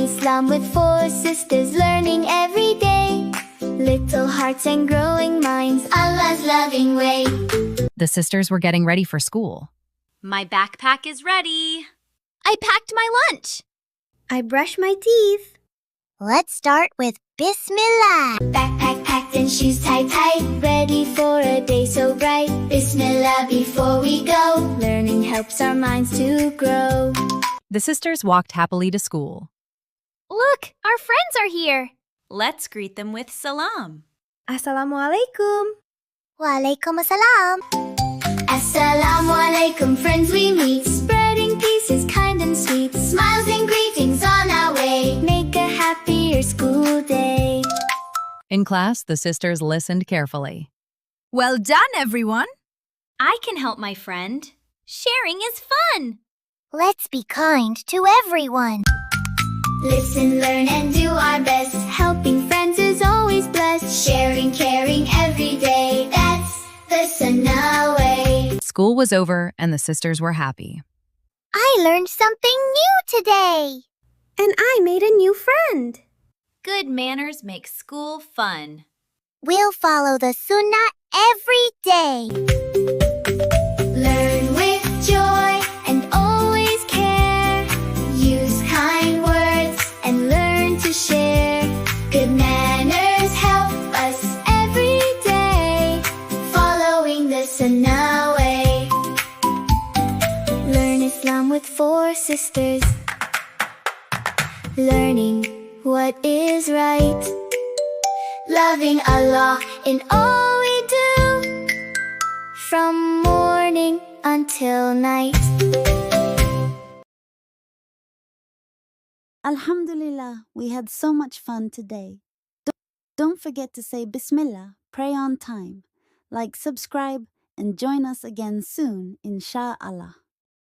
Islam with four sisters learning every day. Little hearts and growing minds, Allah's loving way. The sisters were getting ready for school. My backpack is ready. I packed my lunch. I brushed my teeth. Let's start with Bismillah. Backpack packed and shoes tied tight, ready for a day so bright. Bismillah before we go, learning helps our minds to grow. The sisters walked happily to school. Look, our friends are here. Let's greet them with Salam. Assalamu Alaikum. Wa alaikum assalam. Assalamu Alaikum, friends we meet. Spreading peace is kind and sweet. Smiles and greetings on our way. Make a happier school day. In class, the sisters listened carefully. Well done, everyone. I can help my friend. Sharing is fun. Let's be kind to everyone. Listen, learn, and do our best. Helping friends is always blessed. Sharing, caring every day. That's the Sunnah way. School was over and the sisters were happy. I learned something new today. And I made a new friend. Good manners make school fun. We'll follow the Sunnah every day. Learn with joy and always care. Use kind words and learn to share. Good manners help us every day. Following the Sunnah way. Learn Islam with four sisters. Learning what is right. Loving Allah in all we do. From morning until night. Alhamdulillah, we had so much fun today. Don't forget to say Bismillah, pray on time. Like, subscribe, and join us again soon, inshallah.